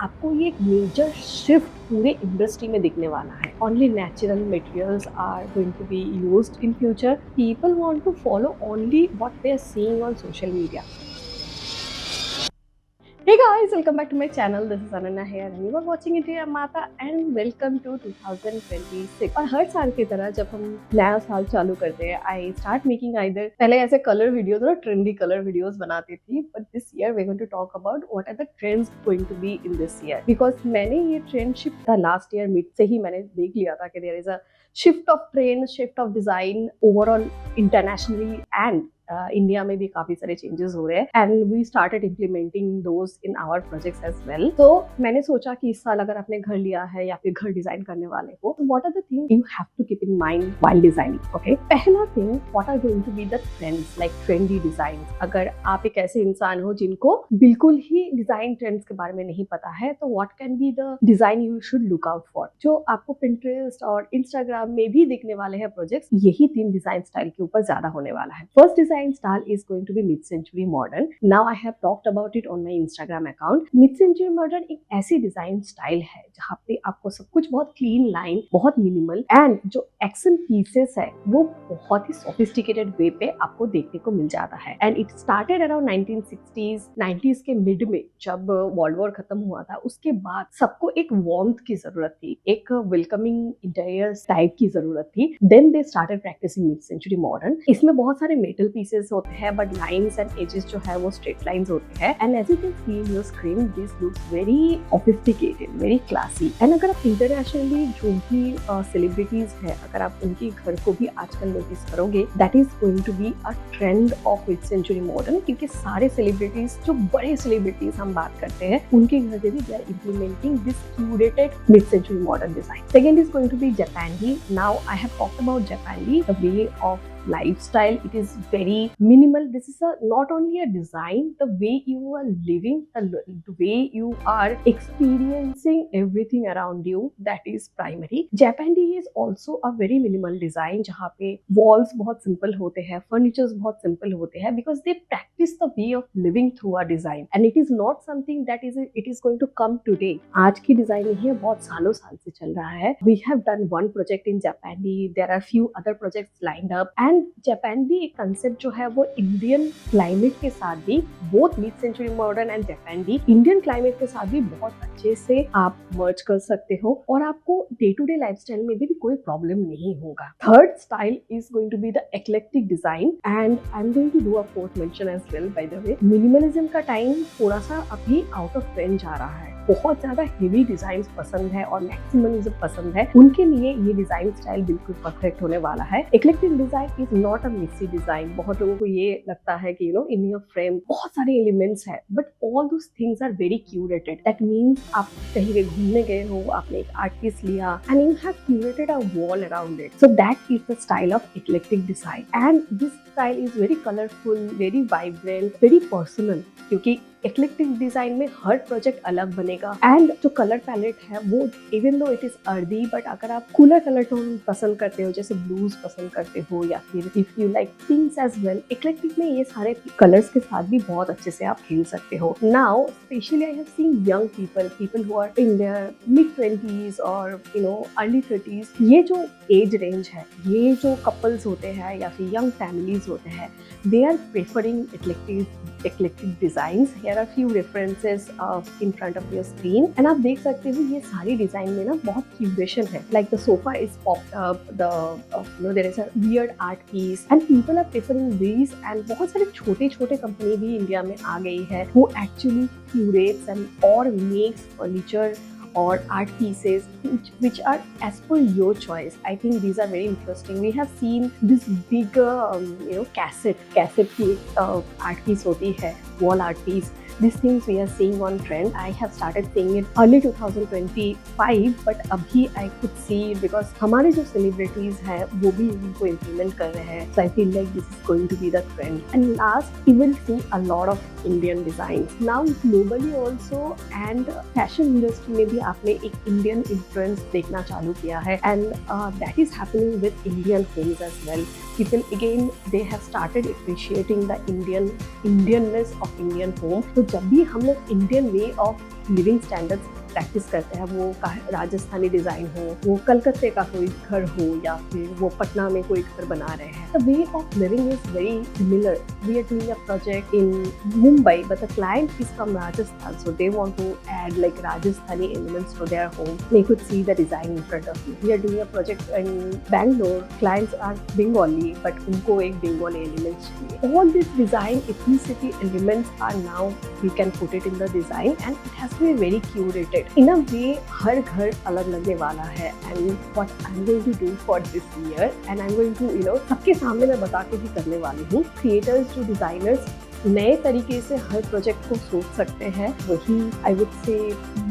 आपको ये एक मेजर शिफ्ट पूरे इंडस्ट्री में दिखने वाला है. Only natural materials are going to be used in future. People want to follow only what they are seeing on social media. Hey guys, welcome back to my channel. This is Ananya here and you are watching India Mata and welcome to 2026. और हर साल की तरह जब हम नया साल चालू करते हैं, I start making either पहले ऐसे कलर वीडियोस और ट्रेंडी कलर वीडियोस बनाती थी, but this year we're going to talk about what are the trends going to be in this year. Because मैंने ये ट्रेंड शिफ्ट था last year mid से ही मैंने देख लिया था कि there is a shift of trend, shift of design overall internationally and India में भी काफी सारे चेंजेस हो रहे हैं and we started implementing those in our projects as well. तो मैंने सोचा कि इस साल अगर आपने घर लिया है या फिर घर डिजाइन करने वाले हो तो what are the thing you have to keep in mind while designing. Okay, पहला thing what are going to be the trends like trendy design. अगर आप एक ऐसे इंसान हो जिनको बिल्कुल ही डिजाइन ट्रेंड्स के बारे में नहीं पता है तो what can be the design you should look out for. जो आपको पिंटरेस्ट और इंस्टाग्राम में भी दिखने वाले हैं प्रोजेक्ट्स, यही 3 डिजाइन स्टाइल के ऊपर ज्यादा होने वाला है. First design style is going to be mid-century modern. Now I have talked about it on my Instagram account. Mid-century modern एक ऐसी डिजाइन स्टाइल है जहाँ पे आपको सब कुछ बहुत क्लीन लाइन, बहुत मिनिमल एंड जो एक्शन पीसेस है वो बहुत ही सोफिस्टिकेटेड वे पे आपको देखने को मिल जाता है. And it started around 1960s, 90s के मिड में जब वर्ल्ड वॉर खत्म हुआ था. उसके बाद सबको एक वार्मथ की जरूरत थी, एक वेलकमिंग इंटीरियर टाइप की जरूरत थी. Then they started practicing mid century modern. इसमें बहुत सारे मेटल पीसेस होते हैं बट लाइंस एंड एजेस जो है वो स्ट्रेट लाइंस होते हैं. And as you can see in your screen this looks very sophisticated, very classy. And अगर आप इंटरनेशनली जो भी सेलिब्रिटीज है, अगर आप उनके घर को भी आजकल नोटिस करोगे, that is going to be a trend of mid century modern. क्योंकि सारे सेलिब्रिटीज, जो बड़े सेलिब्रिटीज हम बात करते हैं, उनके घर पे भी they are implementing this curated mid century modern design. Second is going to be Japanese. Now I have talked about Japanese, the way of lifestyle. It is very minimal. This is not only a design, the way you are living, the way you are experiencing everything around you, that is primary. Japandi is also a very minimal design जहाँ पे walls बहुत simple होते हैं, furnitures बहुत simple होते हैं, because they practice the way of living through a design and it is not something that it is going to come today. आज की डिजाइन नहीं है, बहुत सालों साल से चल रहा है. We have done one project in Japandi. There are few other projects lined up and Japan भी एक कंसेप्ट जो है वो इंडियन क्लाइमेट के साथ भी, both mid century modern and Japan भी इंडियन क्लाइमेट के साथ भी बहुत अच्छे से आप मर्ज कर सकते हो और आपको डे टू डे लाइफस्टाइल में भी कोई प्रॉब्लम नहीं होगा. Third style is going to be the eclectic design and I am going to do a fourth mention as well. By the way, minimalism का टाइम थोड़ा सा अभी आउट ऑफ ट्रेंड जा रहा है. बहुत ज्यादा हेवी डिजाइन पसंद है और मैक्सिमलिज्म पसंद है, उनके लिए ये डिजाइन स्टाइल बिल्कुल परफेक्ट होने वाला है. Eclectic design is not a mixie design. बहुत लोगों को ये लगता है कि इन योर फ्रेम बहुत सारे एलिमेंट्स है, but all those things are very curated. That means आप कहीं पे घूमने गए हो, आपने एक आर्ट पीस लिया and you have curated a wall around it. So that is the style of eclectic design and this style is very colourful, very vibrant, very personal. क्योंकि एक्लेक्टिक डिजाइन में हर प्रोजेक्ट अलग बनेगा and जो colour palette है वो even though it is earthy, but अगर आप कूलर कलर टोन पसंद करते हो, जैसे ब्लूज पसंद करते हो या फिर if you like pinks as well, eclectic में ये सारे कलर्स के साथ भी बहुत अच्छे से आप खेल सकते हो. Now specially I have seen young people who are in their mid 20s और अर्ली 30s. ये जो एज रेंज है, ये जो कपल्स होते हैं या फिर यंग फैमिलीज होते हैं, they are preferring eclectic designs. Here are few references in front of your screen and आप देख सकते हो ये सारी डिजाइन में ना बहुत क्यूरेशन है. Like the sofa is popped up, there is a weird art piece and people are preferring these. And बहुत सारे छोटे छोटे कंपनी भी इंडिया में आ गई है who actually curates and or makes furniture or art pieces which are as per your choice. I think these are very interesting. We have seen this bigger cassette की art piece होती है, wall art piece. These things we are seeing on trend. I have started seeing it early 2025, but अभी I could see it because हमारे जो celebrities हैं वो भी इनको implement कर रहे हैं. So I feel like this is going to be the trend. And last, you will see a lot of Indian designs. Now globally also and fashion industry में भी आपने एक Indian influence देखना चालू किया है. And that is happening with Indian homes as well. People again they have started appreciating the Indianness of Indian home. तो जब भी हम लोग Indian way of living standards practice करते हैं, वो राजस्थानी डिजाइन हो, वो कलकत्ते का कोई घर हो, या फिर वो पटना में कोई घर बना रहे हैं. The way of living is very similar. We are doing a project in Mumbai, but the client is from Rajasthan, so they want to add like Rajasthani elements to their home. They could see the design in front of you. We are doing a project in Bangalore. Clients are Bengali, but उनको एक Bengali elements चाहिए. All these design ethnicity elements are now we can put it in the design, and it has to be very curated. In a way, हर घर अलग लगने वाला है. And what I'm going to do for this year, and I'm going to सबके सामने मैं बता के भी करने वाली हूँ. Creators to designers नए तरीके से हर प्रोजेक्ट को सोच सकते हैं. वही I would say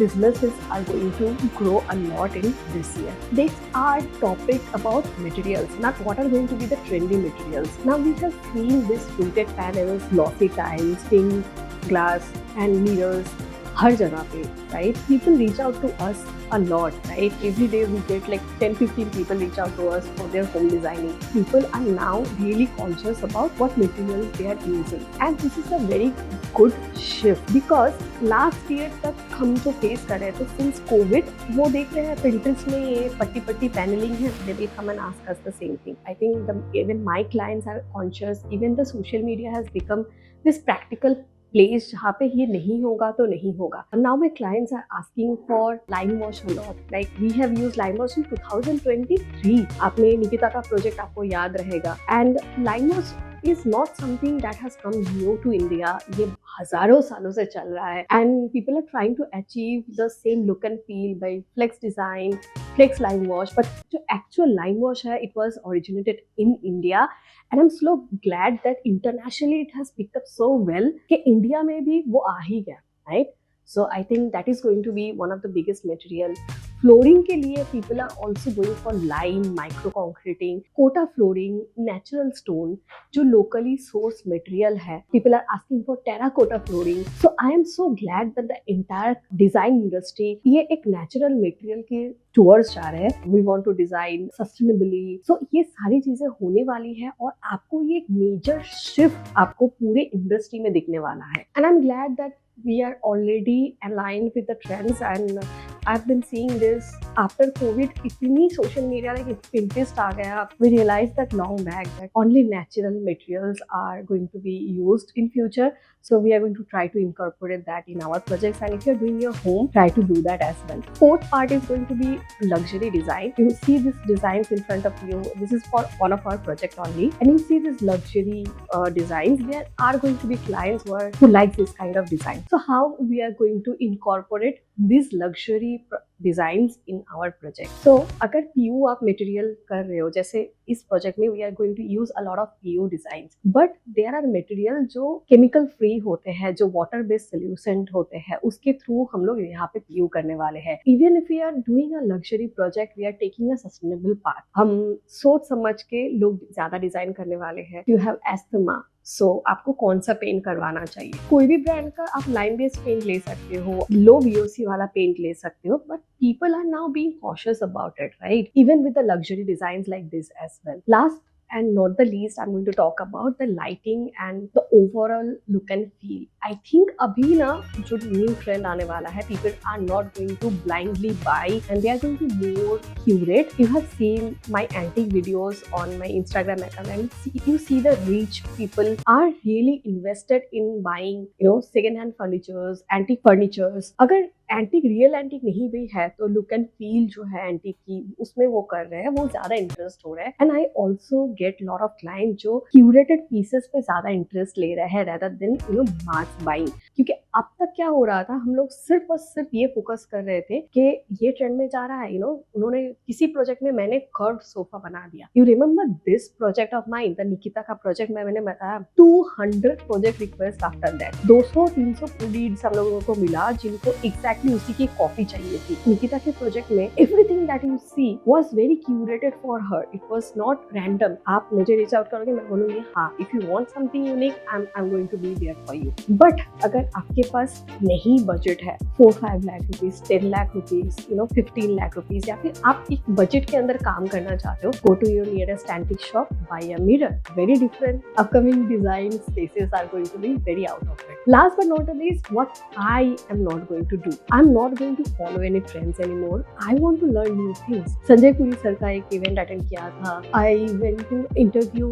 businesses are going to grow a lot in this year. Next, our topic about materials. Now, what are going to be the trendy materials? Now, we have seen this fluted panels, glossy tiles, pink glass, and mirrors. हर जगह पे, right? People reach out to us a lot, right? Every day we get like 10-15 people reach out to us for their home designing. People are now really conscious about what materials they are using, and this is a very good shift because last year तक हम जो face कर रहे थे since COVID, वो देख रहे हैं Pinterest में ये पट्टी पैनलिंग है. They will come and ask us the same thing. I think even my clients are conscious. Even the social media has become this practical place जहाँ पे ये नहीं होगा तो नहीं होगा. Now my clients are asking for lime wash a lot. Like we have used lime wash in 2023. आपने निकिता का प्रोजेक्ट आपको याद रहेगा. And lime wash is not something that has come new to India. ये हजारों सालों से चल रहा है. And people are trying to achieve the same look and feel by flex design, flex lime wash. But जो actual lime wash है, it was originated in India. And I'm so glad that internationally it has picked up so well कि India में भी वो आ ही गया, right? So I think that is going to be one of the biggest material. Flooring के लिए people are also going for lime, micro concreting, Kota flooring, natural stone, जो locally sourced material है. People are asking for terracotta flooring. So I am so glad that the entire design industry ये एक natural material के towards जा रहे हैं. We want to design sustainably. So ये सारी चीजें होने वाली है और आपको ये एक major shift आपको पूरे industry में दिखने वाला है. And I'm glad that we are already aligned with the trends, and I've been seeing this after COVID. इतनी social media like Pinterest आ गया. We realized that long back that only natural materials are going to be used in future. So we are going to try to incorporate that in our projects. And if you're doing your home, try to do that as well. Fourth part is going to be luxury design. You see these designs in front of you. This is for one of our project only. And you see these luxury designs. There are going to be clients who like this kind of design. So how we are going to incorporate these luxury designs in our project. So अगर PU आप material कर रहे हो, जैसे इस project में we are going to use a lot of PU designs, but there are material जो chemical free होते हैं, जो water based solution होते हैं, उसके through हम लोग यहाँ पे PU करने वाले हैं. Even if we are doing a luxury project, we are taking a sustainable path. हम सोच समझ के लोग ज्यादा डिजाइन करने वाले हैं. You have asthma, so आपको कौन सा पेंट करवाना चाहिए. कोई भी ब्रांड का आप लाइन बेस्ड पेंट ले सकते हो, लो VOC वाला पेंट ले सकते हो, but people are now being cautious about it, right? Even with the luxury designs like this as well. Last and not the least, I'm going to talk about the lighting and the overall look and feel. I think अभी ना जो new trend आने वाला है, people are not going to blindly buy and they are going to more curate. You have seen my antique videos on my Instagram account and you see the rich people are really invested in buying, second hand furnitures, antique furnitures. अगर antique real antique नहीं भी है तो look and feel जो है antique की उसमें वो कर रहे हैं, वो ज्यादा इंटरेस्ट हो रहा है. And I also get lot of client जो क्यूरेटेड पीसेस पे ज्यादा इंटरेस्ट ले रहे हैं रेदर देन मास बाइंग. क्योंकि अब तक क्या हो रहा था, हम लोग सिर्फ और सिर्फ ये फोकस कर रहे थे कि ये ट्रेंड में जा रहा है. उन्होंने किसी प्रोजेक्ट में मैंने कर्व सोफा बना दिया. You remember this project of mine, the Nikita का प्रोजेक्ट मैंने बताया 200 project request after that. 200-300 leads हम लोगों को मिला जिनको एग्जैक्टली उसी की कॉपी चाहिए थी. निकिता के प्रोजेक्ट में everything that you see was very curated for her. It was not random. आप मुझे रीच आउट करोगे, मैं बोलूंगी हाँ, if you want something unique I am going to be there for you. But अगर आपके पास नहीं बजट है 4-5 lakh rupees, 10 lakh rupees, 15 lakh rupees, या फिर आप एक बजट के अंदर काम करना चाहते हो, go to your nearest antique shop, buy a mirror, very different, upcoming design spaces are going to be very out of it. Last but not the least, what I am not going to do, I'm not going to follow any trends anymore. I want to learn new things. Sanjay Puri sir का एक event attend किया था. I went to interview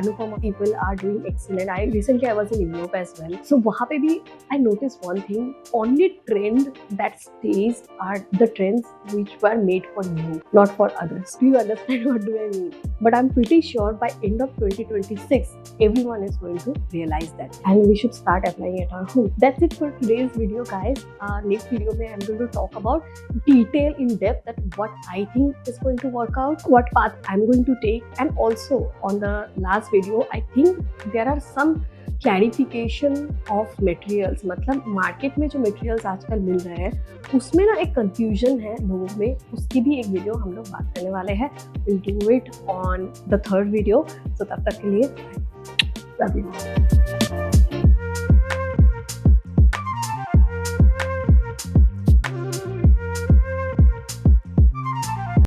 Anupama. People are doing excellent. Recently I was in Europe as well. So वहाँ पे भी I noticed one thing. Only trend that stays are the trends which were made for you, not for others. Do you understand what do I mean? But I'm pretty sure by end of 2026, everyone is going to realize that, and we should start applying at our home. That's it for today's video, guys. Next video mein I'm going to talk about detail in depth that what I think is going to work out, what path I'm going to take, and also on the last video I think there are some clarification of materials. मतलब market में जो materials आजकल मिल रहे हैं उसमें ना एक confusion है लोगों में, उसकी भी एक वीडियो हम लोग बात करने वाले हैं. Will do it on the third video. So तब तक के लिए लव यू.